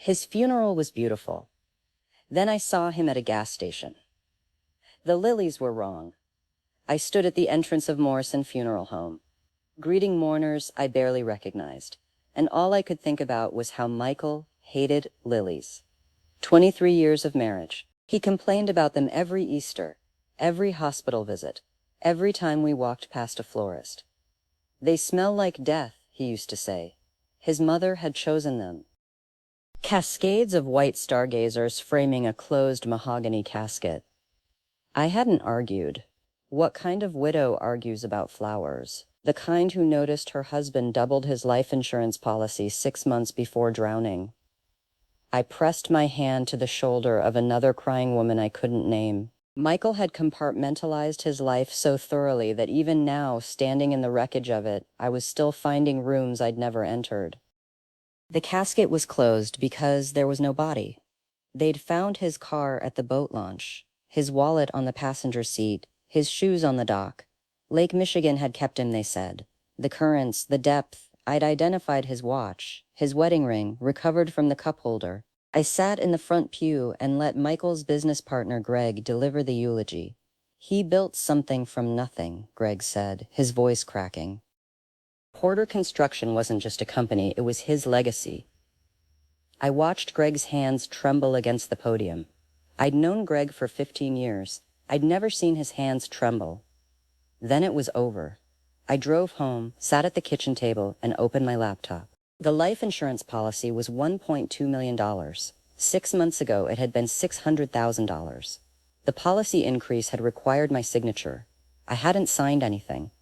His funeral was beautiful. Then I saw him at a gas station. The lilies were wrong. I stood at the entrance of Morrison Funeral Home, greeting mourners I barely recognized, and all I could think about was how Michael hated lilies. 23 years of marriage. He complained about them every Easter, every hospital visit, every time we walked past a florist. They smell like death, he used to say. His mother had chosen them. Cascades of white stargazers framing a closed mahogany casket. I hadn't argued. What kind of widow argues about flowers? The kind who noticed her husband doubled his life insurance policy 6 months before drowning. I pressed my hand to the shoulder of another crying woman I couldn't name. Michael had compartmentalized his life so thoroughly that even now, standing in the wreckage of it, I was still finding rooms I'd never entered. The casket was closed because there was no body. They'd found his car at the boat launch, his wallet on the passenger seat, his shoes on the dock. Lake Michigan had kept him, they said. The currents, the depth, I'd identified his watch, his wedding ring, recovered from the cup holder. I sat in the front pew and let Michael's business partner Greg deliver the eulogy. He built something from nothing, Greg said, his voice cracking. Porter Construction wasn't just a company, it was his legacy. I watched Greg's hands tremble against the podium. I'd known Greg for 15 years. I'd never seen his hands tremble. Then it was over. I drove home, sat at the kitchen table, and opened my laptop. The life insurance policy was $1.2 million. 6 months ago, it had been $600,000. The policy increase had required my signature. I hadn't signed anything.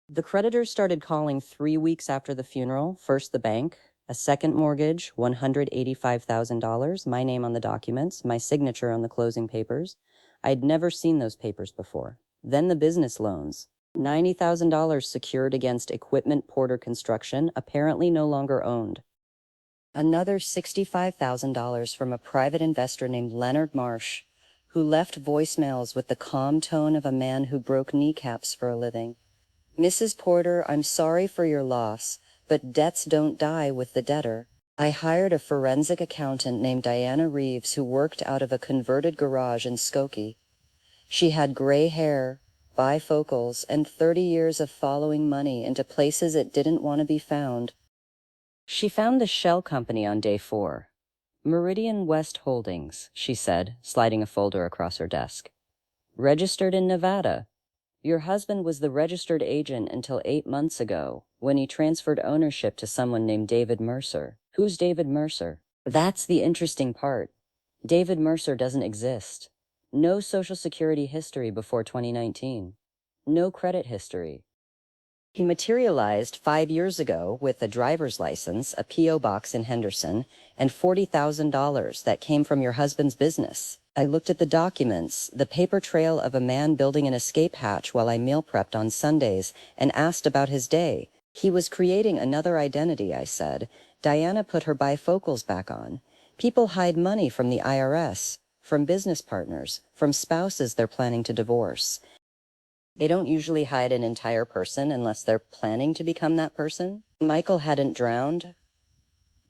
The creditors started calling 3 weeks after the funeral. First the bank, a second mortgage, $185,000, my name on the documents, my signature on the closing papers. I'd never seen those papers before. Then the business loans, $90,000 secured against equipment Porter Construction, apparently no longer owned. Another $65,000 from a private investor named Leonard Marsh, who left voicemails with the calm tone of a man who broke kneecaps for a living. Mrs. Porter, I'm sorry for your loss, but debts don't die with the debtor. I hired a forensic accountant named Diana Reeves who worked out of a converted garage in Skokie. She had gray hair, bifocals, and 30 years of following money into places it didn't want to be found. She found the shell company on day 4. Meridian West Holdings, she said, sliding a folder across her desk. Registered in Nevada. Your husband was the registered agent until 8 months ago, when he transferred ownership to someone named David Mercer. Who's David Mercer? That's the interesting part. David Mercer doesn't exist. No Social Security history before 2019. No credit history. He materialized 5 years ago with a driver's license, a P.O. box in Henderson, and $40,000 that came from your husband's business. I looked at the documents, the paper trail of a man building an escape hatch while I meal prepped on Sundays, and asked about his day. He was creating another identity, I said. Diana put her bifocals back on. People hide money from the IRS, from business partners, from spouses they're planning to divorce. They don't usually hide an entire person unless they're planning to become that person. Michael hadn't drowned.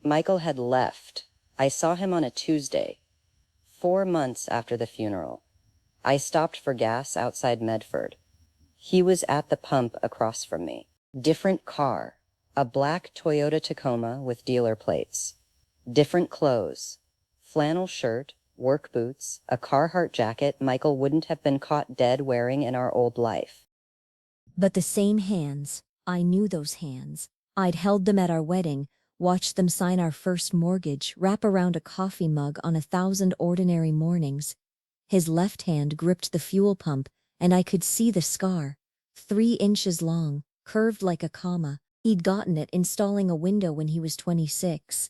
Michael had left. I saw him on a Tuesday, 4 months after the funeral. I stopped for gas outside Medford. He was at the pump across from me. Different car, a black Toyota Tacoma with dealer plates. Different clothes, flannel shirt, work boots, a Carhartt jacket Michael wouldn't have been caught dead wearing in our old life. But the same hands. I knew those hands. I'd held them at our wedding, watched them sign our first mortgage, wrap around a coffee mug on 1,000 ordinary mornings. His left hand gripped the fuel pump, and I could see the scar. 3 inches long, curved like a comma. He'd gotten it installing a window when he was 26.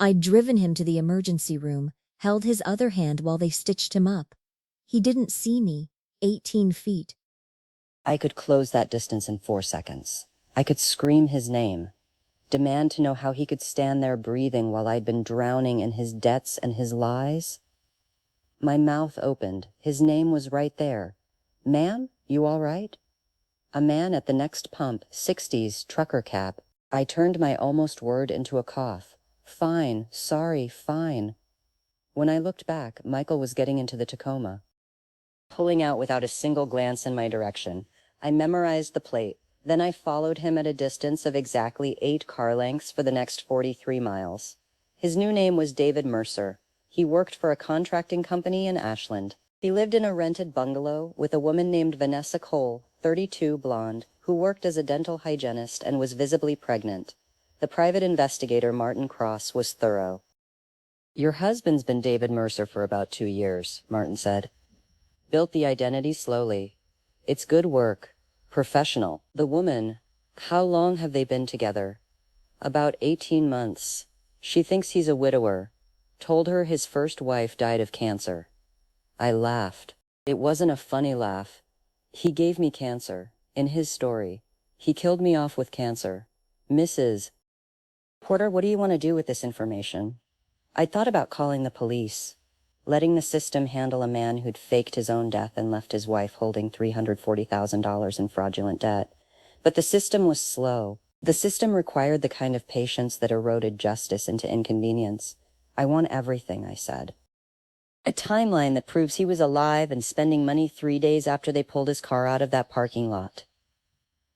I'd driven him to the emergency room, held his other hand while they stitched him up. He didn't see me. 18 feet. I could close that distance in 4 seconds. I could scream his name, demand to know how he could stand there breathing while I'd been drowning in his debts and his lies. My mouth opened. His name was right there. Ma'am, you all right? A man at the next pump, 60s, trucker cap. I turned my almost word into a cough. Fine, sorry, fine. When I looked back, Michael was getting into the Tacoma, pulling out without a single glance in my direction. I memorized the plate. Then I followed him at a distance of exactly 8 car lengths for the next 43 miles. His new name was David Mercer. He worked for a contracting company in Ashland. He lived in a rented bungalow with a woman named Vanessa Cole, 32, blonde, who worked as a dental hygienist and was visibly pregnant. The private investigator, Martin Cross, was thorough. "Your husband's been David Mercer for about 2 years," Martin said. "Built the identity slowly. It's good work. Professional. The woman, how long have they been together?" "About 18 months. She thinks he's a widower. Told her his first wife died of cancer." I laughed. It wasn't a funny laugh. "He gave me cancer. In his story. He killed me off with cancer. Mrs. Porter, what do you want to do with this information?" I thought about calling the police, letting the system handle a man who'd faked his own death and left his wife holding $340,000 in fraudulent debt. But the system was slow. The system required the kind of patience that eroded justice into inconvenience. "I want everything," I said. "A timeline that proves he was alive and spending money 3 days after they pulled his car out of that parking lot."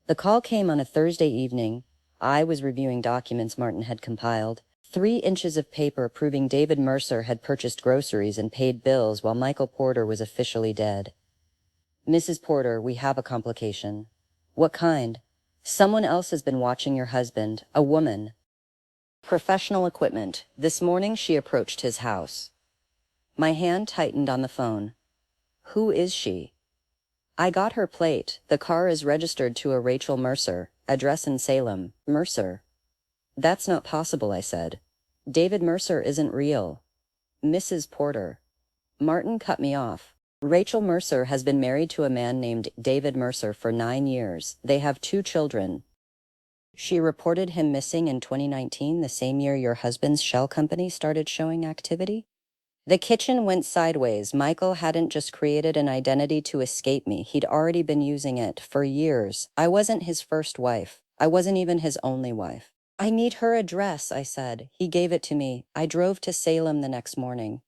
The call came on a Thursday evening. I was reviewing documents Martin had compiled. 3 inches of paper proving David Mercer had purchased groceries and paid bills while Michael Porter was officially dead. "Mrs. Porter, we have a complication." "What kind?" "Someone else has been watching your husband, a woman. Professional equipment. This morning she approached his house." My hand tightened on the phone. "Who is she?" "I got her plate. The car is registered to a Rachel Mercer, address in Salem." "Mercer? That's not possible," I said. "David Mercer isn't real." "Mrs. Porter." Martin cut me off. "Rachel Mercer has been married to a man named David Mercer for 9 years. They have 2 children. She reported him missing in 2019, the same year your husband's shell company started showing activity." The kitchen went sideways. Michael hadn't just created an identity to escape me. He'd already been using it for years. I wasn't his first wife. I wasn't even his only wife. "I need her address," I said. He gave it to me. I drove to Salem the next morning.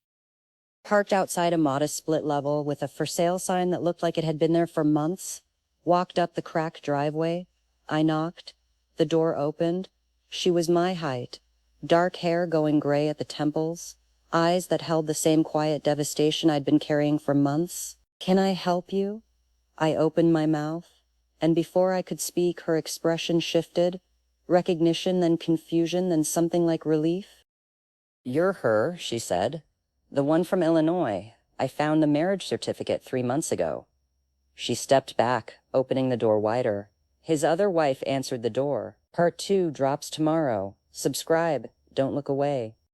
Parked outside a modest split level with a for sale sign that looked like it had been there for months. Walked up the cracked driveway. I knocked. The door opened. She was my height. Dark hair going gray at the temples. Eyes that held the same quiet devastation I'd been carrying for months. "Can I help you?" I opened my mouth, and before I could speak, her expression shifted. Recognition, then confusion, then something like relief. "You're her," she said. "The one from Illinois. I found the marriage certificate 3 months ago." She stepped back, opening the door wider. "His other wife answered the door. Part 2 drops tomorrow. Subscribe. Don't look away."